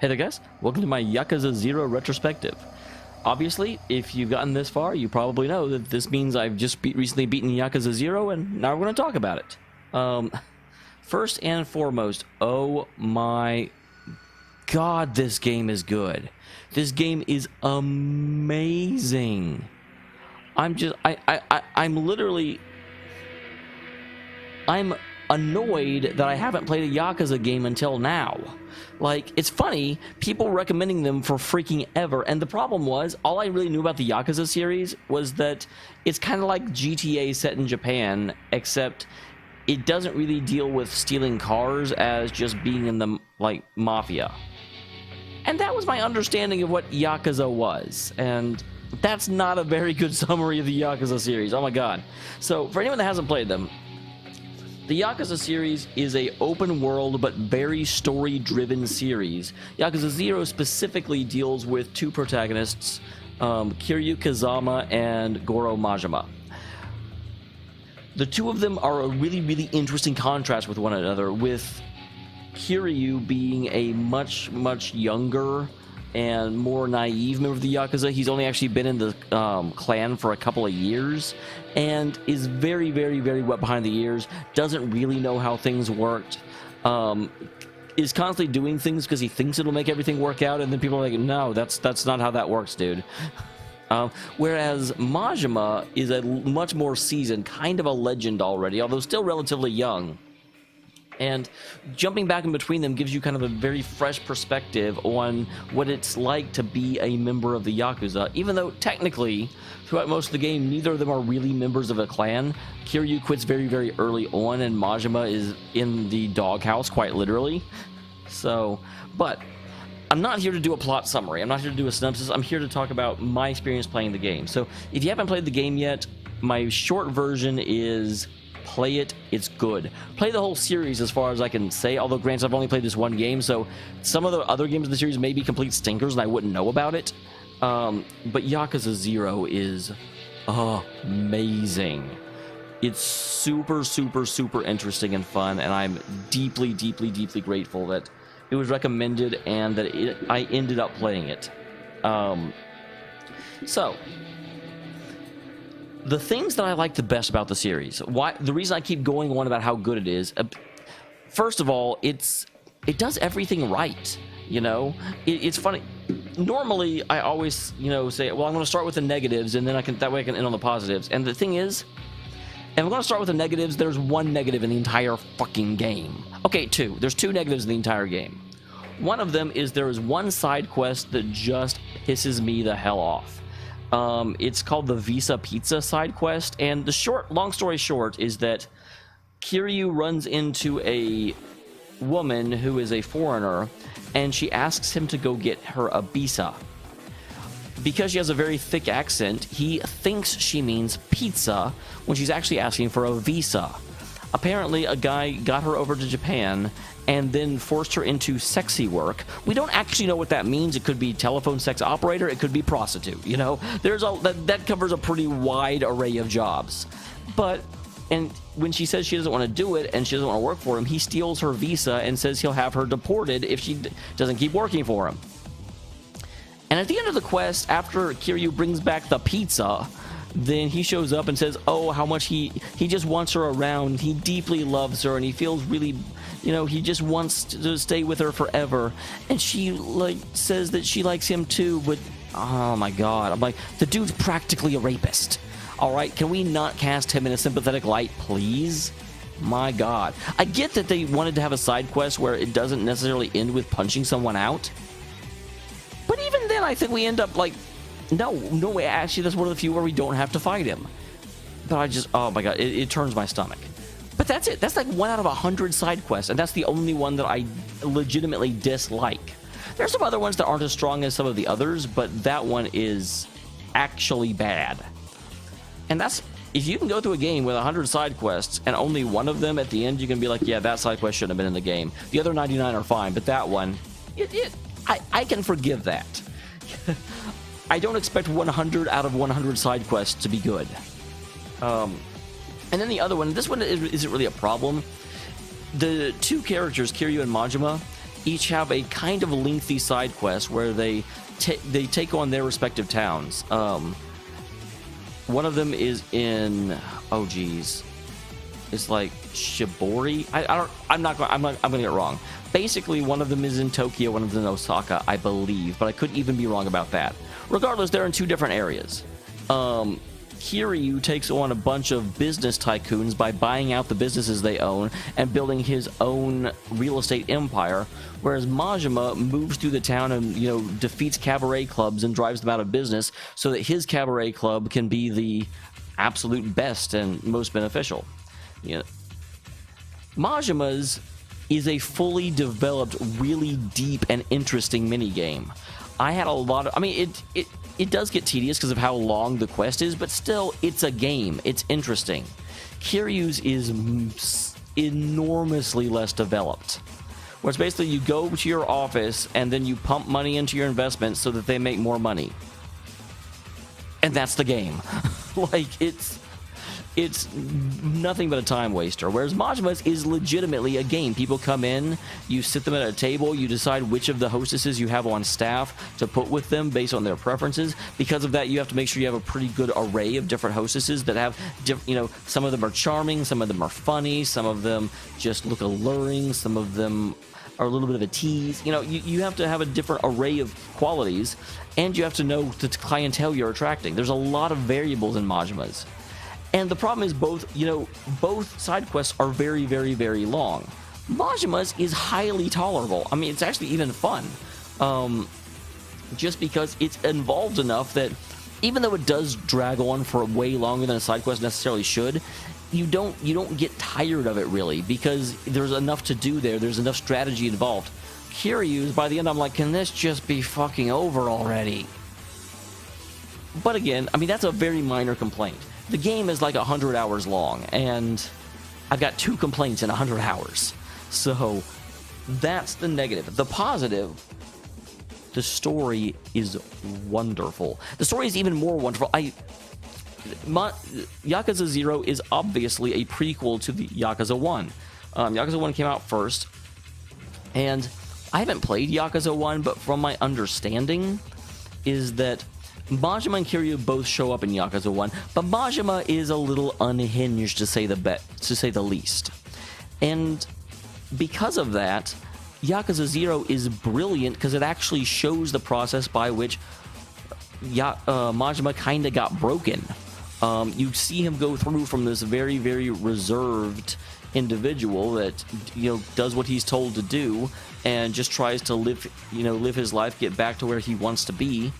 Hey there guys, welcome to my Yakuza 0 retrospective. Obviously, if you've gotten this far, you probably know that this means I've just recently beaten Yakuza 0 and now we're going to talk about it. First and foremost, oh my god, this game is good. This game is amazing. I'm annoyed that I haven't played a Yakuza game until now. Like, it's funny, people recommending them for freaking ever, and the problem was, all I really knew about the Yakuza series was that it's kind of like GTA set in Japan, except it doesn't really deal with stealing cars as just being in the, like, mafia. And that was my understanding of what Yakuza was, and that's not a very good summary of the Yakuza series, oh my god. So, for anyone that hasn't played them, the Yakuza series is a open world but very story driven series. Yakuza 0 specifically deals with two protagonists, Kiryu Kazama and Goro Majima. The two of them are a really interesting contrast with one another, with Kiryu being a much much-younger and more naive member of the Yakuza. He's only actually been in the clan for a couple of years and is very wet behind the ears, doesn't really know how things worked, is constantly doing things because he thinks it'll make everything work out, and then people are like, no, that's not how that works, dude. Whereas Majima is a much more seasoned, kind of a legend already, although still relatively young. And jumping back in between them gives you kind of a very fresh perspective on what it's like to be a member of the Yakuza, even though technically, throughout most of the game, neither of them are really members of a clan. Kiryu quits very early on, and Majima is in the doghouse, quite literally. So, but I'm not here to do a plot summary. I'm not here to do a synopsis. I'm here to talk about my experience playing the game. So, if you haven't played the game yet, my short version is play it, it's good. Play the whole series as far as I can say, although granted I've only played this one game, so some of the other games in the series may be complete stinkers and I wouldn't know about it. But Yakuza 0 is amazing. It's super interesting and fun, and I'm deeply grateful that it was recommended and that I ended up playing it. So the things that I like the best about the series, the reason I keep going on about how good it is, first of all, it does everything right, you know? It's funny. Normally, I always, say, well, I'm going to start with the negatives, and then that way I can end on the positives. And the thing is, if I'm going to start with the negatives, there's one negative in the entire fucking game. Okay, two. There's two negatives in the entire game. One of them is there is one side quest that just pisses me the hell off. It's called the Visa Pizza side quest, and the long story short is that Kiryu runs into a woman who is a foreigner, and she asks him to go get her a visa. Because she has a very thick accent, he thinks she means pizza when she's actually asking for a visa. Apparently, a guy got her over to Japan and then forced her into sexy work. We don't actually know what that means. It could be telephone sex operator. It could be prostitute. You know, that covers a pretty wide array of jobs. And when she says she doesn't want to do it and she doesn't want to work for him, he steals her visa and says he'll have her deported if she doesn't keep working for him. And at the end of the quest, after Kiryu brings back the pizza, then he shows up and says, oh, how much he just wants her around. He deeply loves her, and he feels really, he just wants to stay with her forever. And she, says that she likes him too, but, oh my god. I'm like, the dude's practically a rapist. Alright, can we not cast him in a sympathetic light, please? My god. I get that they wanted to have a side quest where it doesn't necessarily end with punching someone out. But even then, I think we end up, no way, actually, that's one of the few where we don't have to fight him. But I just, oh my god, it turns my stomach. But that's it. That's like 1 out of 100 side quests, and that's the only one that I legitimately dislike. There's some other ones that aren't as strong as some of the others, but that one is actually bad. And that's, if you can go through a game with 100 side quests, and only one of them at the end, you can be like, yeah, that side quest shouldn't have been in the game. The other 99 are fine, but that one, I can forgive that. I don't expect 100 out of 100 side quests to be good. And then the other one, this one isn't really a problem. The two characters, Kiryu and Majima, each have a kind of lengthy side quest where they take on their respective towns. One of them is in, oh geez, it's like Shibori. I'm gonna get it wrong. Basically, one of them is in Tokyo, one of them in Osaka, I believe, but I could even be wrong about that. Regardless, they're in two different areas. Kiryu takes on a bunch of business tycoons by buying out the businesses they own and building his own real estate empire, whereas Majima moves through the town and, you know, defeats cabaret clubs and drives them out of business so that his cabaret club can be the absolute best and most beneficial. You know, Majima's is a fully developed, really deep and interesting minigame. I had a lot of, I mean, it does get tedious because of how long the quest is, but still, it's a game. It's interesting. Kiryu's is enormously less developed, where it's basically you go to your office and then you pump money into your investments so that they make more money. And that's the game. Like, it's nothing but a time waster, whereas Majima's is legitimately a game. People come in, you sit them at a table, you decide which of the hostesses you have on staff to put with them based on their preferences. Because of that, you have to make sure you have a pretty good array of different hostesses that have, you know, some of them are charming, some of them are funny, some of them just look alluring, some of them are a little bit of a tease. You know, you have to have a different array of qualities, and you have to know the clientele you're attracting. There's a lot of variables in Majima's. And the problem is both side quests are very, very, very long. Majima's is highly tolerable. I mean, it's actually even fun. Just because it's involved enough that even though it does drag on for way longer than a side quest necessarily should, you don't get tired of it really, because there's enough to do there. There's enough strategy involved. Kiryu's, by the end, I'm like, can this just be fucking over already? But again, I mean, that's a very minor complaint. The game is like 100 hours long, and I've got 2 complaints in 100 hours. So that's the negative. The positive, the story is wonderful. The story is even more wonderful. Yakuza 0 is obviously a prequel to the Yakuza 1. Yakuza 1 came out first, and I haven't played Yakuza 1, but from my understanding is that Majima and Kiryu both show up in Yakuza 1, but Majima is a little unhinged to say the least. And because of that, Yakuza 0 is brilliant because it actually shows the process by which Majima kind of got broken. You see him go through from this very, very reserved individual that, you know, does what he's told to do and just tries to live his life, get back to where he wants to be,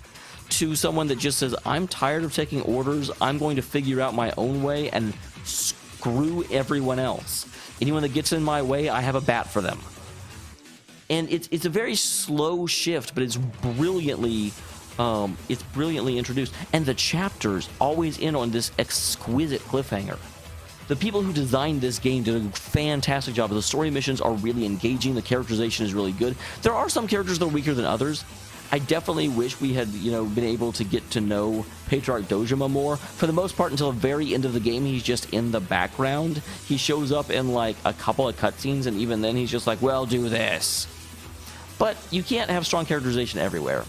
to someone that just says, I'm tired of taking orders, I'm going to figure out my own way and screw everyone else. Anyone that gets in my way, I have a bat for them. And it's a very slow shift, but it's brilliantly introduced. And the chapters always end on this exquisite cliffhanger. The people who designed this game did a fantastic job. The story missions are really engaging, the characterization is really good. There are some characters that are weaker than others. I definitely wish we had, been able to get to know Patriarch Dojima more. For the most part, until the very end of the game, he's just in the background. He shows up in, like, a couple of cutscenes, and even then he's just like, well, do this. But you can't have strong characterization everywhere.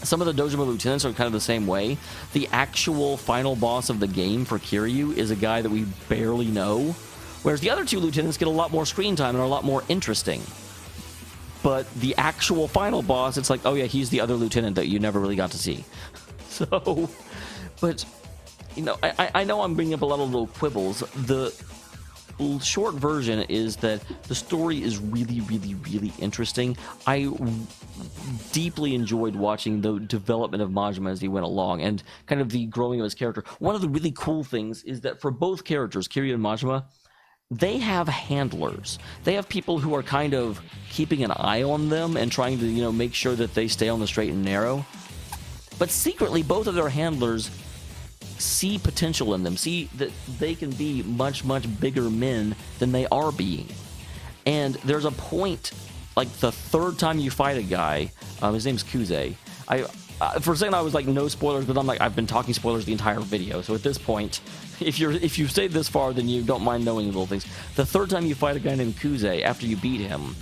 Some of the Dojima lieutenants are kind of the same way. The actual final boss of the game for Kiryu is a guy that we barely know, whereas the other 2 lieutenants get a lot more screen time and are a lot more interesting. But the actual final boss, it's like, oh yeah, he's the other lieutenant that you never really got to see. So, but, I know I'm bringing up a lot of little quibbles. The short version is that the story is really, really, really interesting. I deeply enjoyed watching the development of Majima as he went along and kind of the growing of his character. One of the really cool things is that for both characters, Kiryu and Majima, they have handlers. They have people who are kind of keeping an eye on them and trying to, make sure that they stay on the straight and narrow. But secretly, both of their handlers see potential in them, see that they can be much, much bigger men than they are being. And there's a point, like the 3rd time you fight a guy, his name's Kuze. For a second I was like, no spoilers, but I'm like, I've been talking spoilers the entire video, so at this point, if you've stayed this far, then you don't mind knowing little things. The 3rd time you fight a guy named Kuze, after you beat him,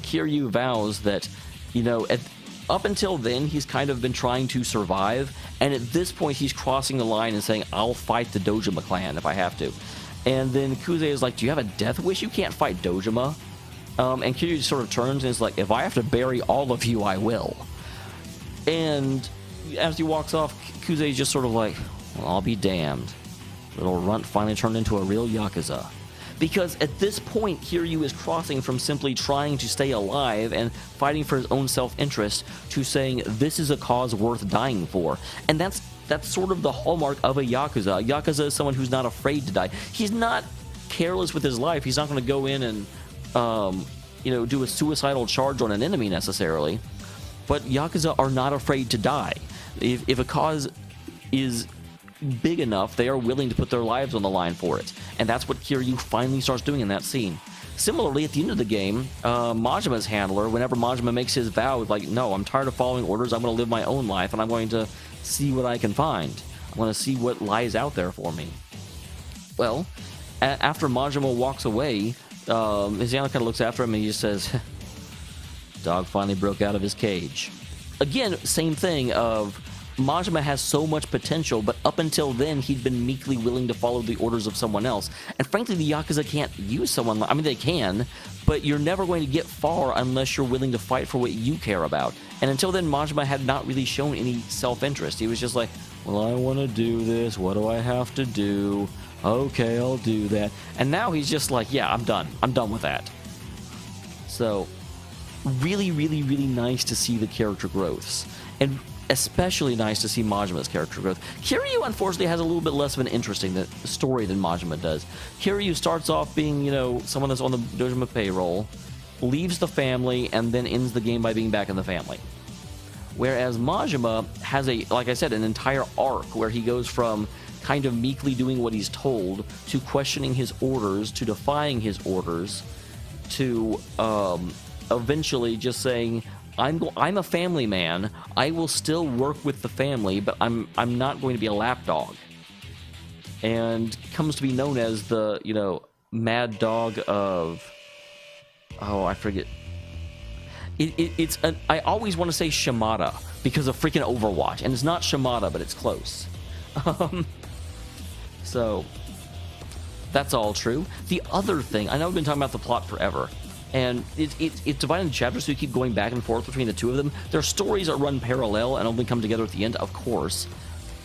Kiryu vows that, up until then, he's kind of been trying to survive, and at this point, he's crossing the line and saying, I'll fight the Dojima clan if I have to. And then Kuze is like, do you have a death wish? You can't fight Dojima. And Kiryu just sort of turns and is like, if I have to bury all of you, I will. And as he walks off, Kuze is just sort of like, well, I'll be damned. Little runt finally turned into a real Yakuza. Because at this point, Kiryu is crossing from simply trying to stay alive and fighting for his own self-interest to saying, this is a cause worth dying for. And that's sort of the hallmark of a Yakuza. A Yakuza is someone who's not afraid to die. He's not careless with his life. He's not going to go in and, do a suicidal charge on an enemy necessarily. But Yakuza are not afraid to die. If a cause is big enough, they are willing to put their lives on the line for it. And that's what Kiryu finally starts doing in that scene. Similarly, at the end of the game, Majima's handler, whenever Majima makes his vow, like, no, I'm tired of following orders, I'm going to live my own life, and I'm going to see what I can find. I'm going to see what lies out there for me. Well, after Majima walks away, his handler kind of looks after him and he just says, dog finally broke out of his cage. Again, same thing of Majima has so much potential, but up until then, he'd been meekly willing to follow the orders of someone else. And frankly, the Yakuza can't use someone. I mean, they can, but you're never going to get far unless you're willing to fight for what you care about. And until then, Majima had not really shown any self-interest. He was just like, well, I want to do this. What do I have to do? Okay, I'll do that. And now he's just like, yeah, I'm done. I'm done with that. So, really, really, really nice to see the character growths. And especially nice to see Majima's character growth. Kiryu, unfortunately, has a little bit less of an interesting story than Majima does. Kiryu starts off being, someone that's on the Dojima payroll, leaves the family, and then ends the game by being back in the family. Whereas Majima has like I said, an entire arc where he goes from kind of meekly doing what he's told, to questioning his orders, to defying his orders, to eventually just saying, I'm a family man. I will still work with the family, but I'm not going to be a lapdog. And comes to be known as the, mad dog of, I forget. I always want to say Shimada because of freaking Overwatch, and it's not Shimada, but it's close. So that's all true. The other thing, I know we've been talking about the plot forever. And it's divided into chapters, so you keep going back and forth between the two of them. Their stories are run parallel and only come together at the end, of course.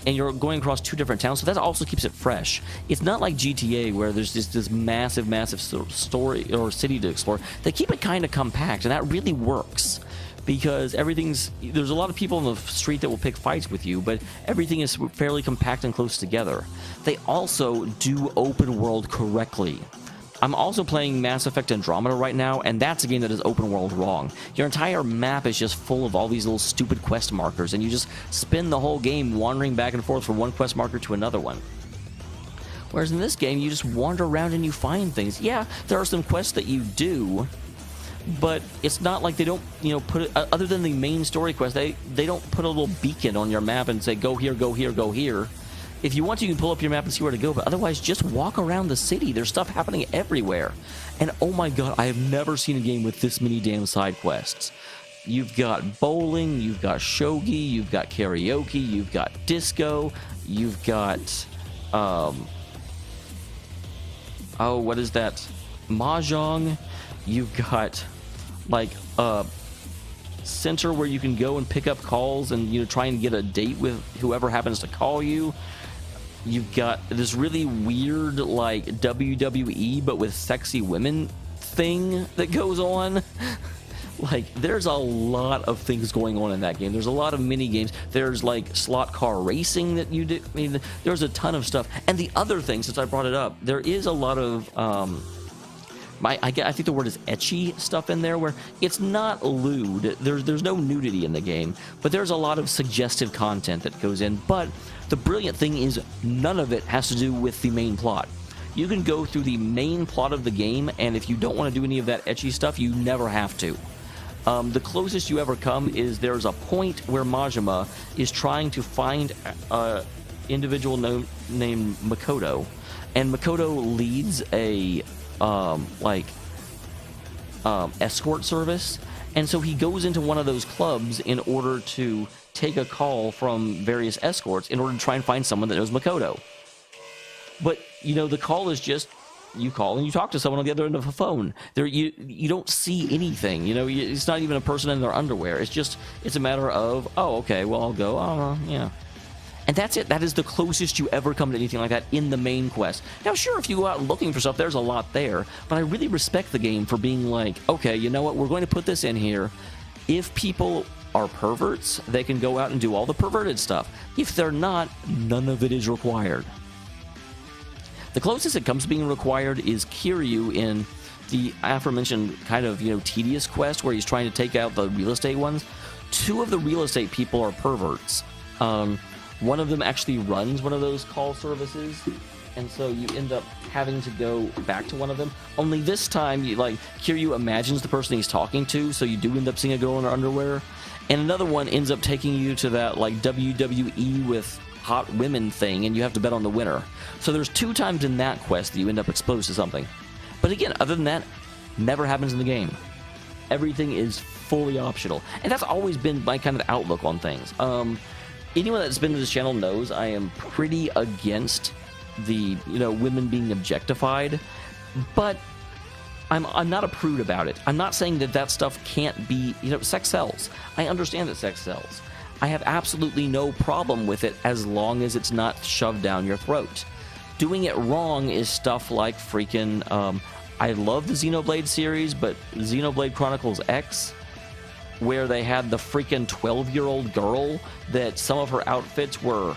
And you're going across two different towns, so that also keeps it fresh. It's not like GTA, where there's just this massive, massive story or city to explore. They keep it kind of compact, and that really works. Because there's a lot of people on the street that will pick fights with you, but everything is fairly compact and close together. They also do open world correctly. I'm also playing Mass Effect Andromeda right now, and that's a game that is open world wrong. Your entire map is just full of all these little stupid quest markers, and you just spend the whole game wandering back and forth from one quest marker to another one. Whereas in this game, you just wander around and you find things. Yeah, there are some quests that you do, but it's not like they don't, put it, other than the main story quest, they don't put a little beacon on your map and say, go here, go here, go here. If you want to, you can pull up your map and see where to go, but otherwise, just walk around the city. There's stuff happening everywhere. And oh my god, I have never seen a game with this many damn side quests. You've got bowling, you've got shogi, you've got karaoke, you've got disco, you've got, what is that? Mahjong. You've got, like, center where you can go and pick up calls and, try and get a date with whoever happens to call you. You've got this really weird, like, WWE, but with sexy women thing that goes on. Like, there's a lot of things going on in that game. There's a lot of mini games. There's, like, slot car racing that you do. I mean, there's a ton of stuff. And the other thing, since I brought it up, there is a lot of, I think the word is ecchi stuff in there, where it's not lewd. There's no nudity in the game, but there's a lot of suggestive content that goes in. But the brilliant thing is none of it has to do with the main plot. You can go through the main plot of the game, and if you don't want to do any of that ecchi stuff, you never have to. The closest you ever come is there's a point where Majima is trying to find an individual named Makoto, and Makoto leads a escort service, and so he goes into one of those clubs in order to take a call from various escorts in order to try and find someone that knows Makoto. But, you know, the call is just, you call and you talk to someone on the other end of a phone. There, you don't see anything, you know, it's not even a person in their underwear. It's a matter of, oh, okay, well, I'll go, yeah. And that's it. That is the closest you ever come to anything like that in the main quest. Now, sure, if you go out looking for stuff, there's a lot there. But I really respect the game for being like, okay, you know what? We're going to put this in here. If people are perverts, they can go out and do all the perverted stuff. If they're not, none of it is required. The closest it comes to being required is Kiryu in the aforementioned kind of, you know, tedious quest where he's trying to take out the real estate ones. 2 of the real estate people are perverts. One of them actually runs one of those call services, and so you end up having to go back to one of them. Only this time, Kiryu imagines the person he's talking to, so you do end up seeing a girl in her underwear. And another one ends up taking you to that, like, WWE with hot women thing, and you have to bet on the winner. So there's 2 times in that quest that you end up exposed to something. But again, other than that, never happens in the game. Everything is fully optional. And that's always been my kind of outlook on things. Anyone that's been to this channel knows I am pretty against the, you know, women being objectified, but I'm not a prude about it. I'm not saying that stuff can't be, you know, sex sells. I understand that sex sells. I have absolutely no problem with it as long as it's not shoved down your throat. Doing it wrong is stuff like freaking, I love the Xenoblade series, but Xenoblade Chronicles X, where they had the freaking 12-year-old girl that some of her outfits were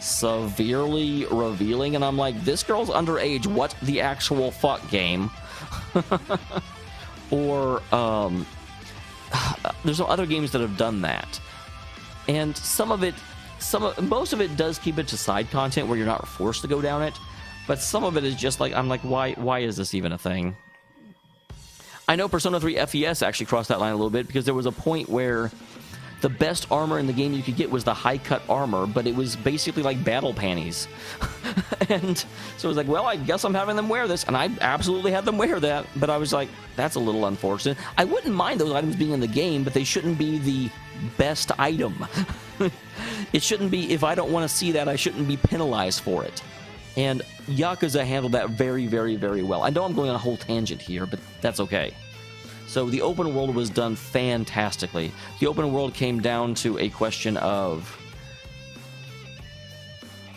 severely revealing, and I'm like, this girl's underage, what the actual fuck, game? Or there's some other games that have done that, and most of it does keep it to side content where you're not forced to go down it, but some of it is just like, I'm like, why is this even a thing? I know Persona 3 FES actually crossed that line a little bit, because there was a point where the best armor in the game you could get was the high-cut armor, but it was basically like battle panties. And so it was like, well, I guess I'm having them wear this, and I absolutely had them wear that, but I was like, that's a little unfortunate. I wouldn't mind those items being in the game, but they shouldn't be the best item. It shouldn't be, if I don't want to see that, I shouldn't be penalized for it. And Yakuza handled that very, very, very well. I know I'm going on a whole tangent here, but that's okay. So the open world was done fantastically. The open world came down to a question of,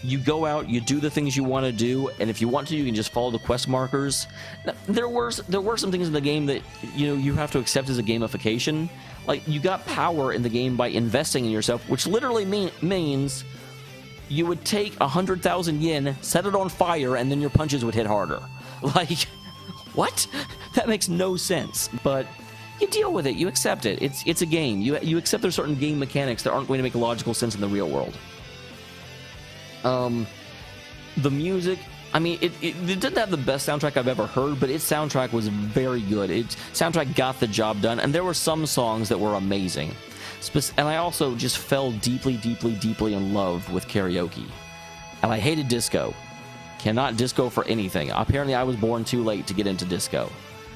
you go out, you do the things you want to do, and if you want to, you can just follow the quest markers. Now, there were some things in the game that, you know, you have to accept as a gamification. Like, you got power in the game by investing in yourself, which literally means you would take 100,000 yen, set it on fire, and then your punches would hit harder. Like, what? That makes no sense. But you deal with it. You accept it. It's a game. You accept there's certain game mechanics that aren't going to make logical sense in the real world. The music, I mean, it didn't have the best soundtrack I've ever heard, but its soundtrack was very good. Its soundtrack got the job done, and there were some songs that were amazing. And I also just fell deeply, deeply, deeply in love with karaoke. And I hated disco. Cannot disco for anything. Apparently, I was born too late to get into disco.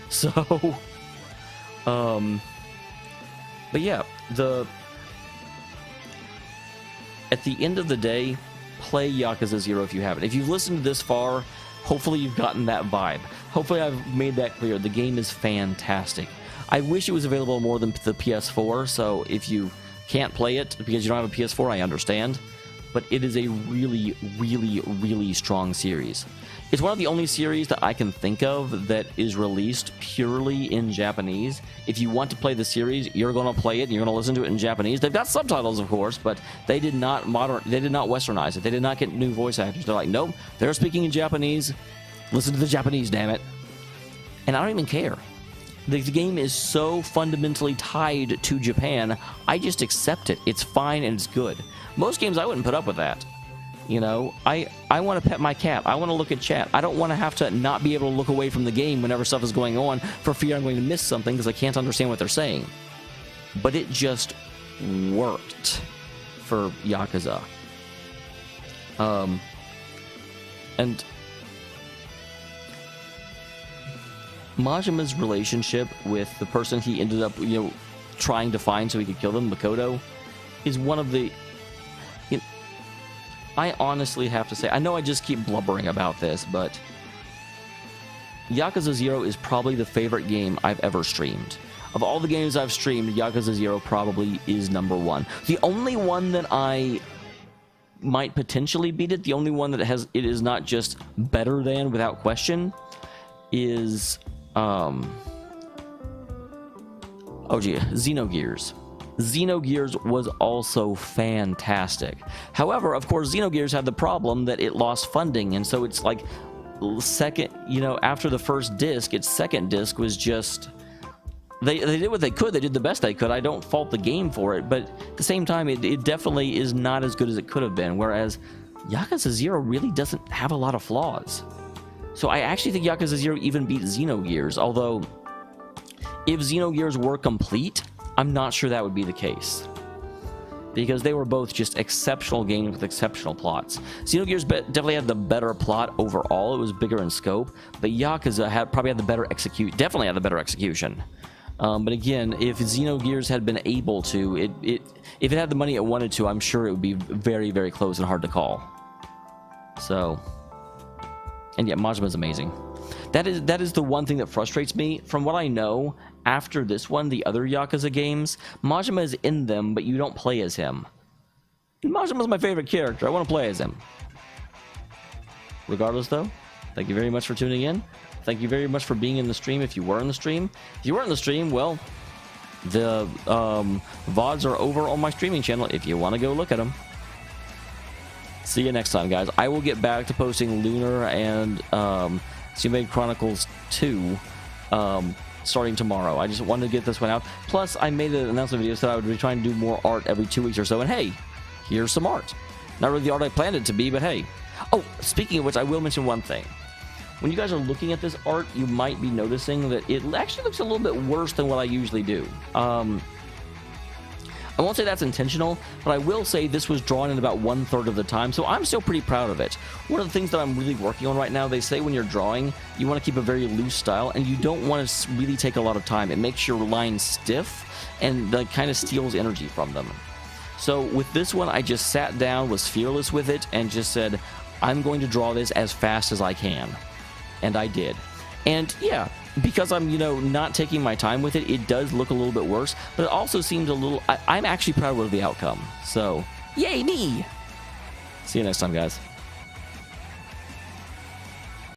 So, but yeah, at the end of the day, play Yakuza 0 if you haven't. If you've listened this far, hopefully you've gotten that vibe. Hopefully I've made that clear. The game is fantastic. I wish it was available more than the PS4, so if you can't play it because you don't have a PS4, I understand. But it is a really, really, really strong series. It's one of the only series that I can think of that is released purely in Japanese. If you want to play the series, you're going to play it and you're going to listen to it in Japanese. They've got subtitles, of course, but they did not westernize it. They did not get new voice actors. They're like, nope, they're speaking in Japanese. Listen to the Japanese, damn it. And I don't even care. The game is so fundamentally tied to Japan, I just accept it. It's fine and it's good. Most games, I wouldn't put up with that. You know, I want to pet my cat. I want to look at chat. I don't want to have to not be able to look away from the game whenever stuff is going on for fear I'm going to miss something because I can't understand what they're saying. But it just worked for Yakuza. And Majima's relationship with the person he ended up, trying to find so he could kill them, Makoto, is one of the... I honestly have to say, I know I just keep blubbering about this, but Yakuza 0 is probably the favorite game I've ever streamed. Of all the games I've streamed, Yakuza 0 probably is number one. The only one that I might potentially beat it, the only one that it is not just better than without question, is Xenogears. Xenogears was also fantastic. However, of course, Xenogears had the problem that it lost funding, and so it's like second, after the first disc, its second disc was just... They did what they could. They did the best they could. I don't fault the game for it, but at the same time, it definitely is not as good as it could have been, whereas Yakuza 0 really doesn't have a lot of flaws. So I actually think Yakuza 0 even beat Xenogears, although if Xenogears were complete, I'm not sure that would be the case, because they were both just exceptional games with exceptional plots. Xenogears definitely had the better plot overall. It was bigger in scope, but Yakuza definitely had the better execution. But again, if Xenogears had been able to, if it had the money it wanted to, I'm sure it would be very, very close and hard to call. So, and yeah, Majima's amazing. That is the one thing that frustrates me. From what I know, after this one, the other Yakuza games, Majima is in them, but you don't play as him. Majima's my favorite character. I want to play as him. Regardless, though, thank you very much for tuning in. Thank you very much for being in the stream if you were in the stream. If you weren't in the stream, well, the VODs are over on my streaming channel if you want to go look at them. See you next time, guys. I will get back to posting Lunar and Xenoblade Chronicles 2 starting tomorrow. I just wanted to get this one out. Plus, I made an announcement video that I would be trying to do more art every 2 weeks or so. And hey, here's some art. Not really the art I planned it to be, but hey. Oh, speaking of which, I will mention one thing. When you guys are looking at this art, you might be noticing that it actually looks a little bit worse than what I usually do. I won't say that's intentional, but I will say this was drawn in about 1/3 of the time, so I'm still pretty proud of it. One of the things that I'm really working on right now, they say when you're drawing, you want to keep a very loose style, and you don't want to really take a lot of time. It makes your lines stiff, and that kind of steals energy from them. So with this one, I just sat down, was fearless with it, and just said, I'm going to draw this as fast as I can. And I did. And yeah, because I'm, not taking my time with it, it does look a little bit worse, but it also seems a little... I'm actually proud of the outcome. So, yay me! See you next time, guys.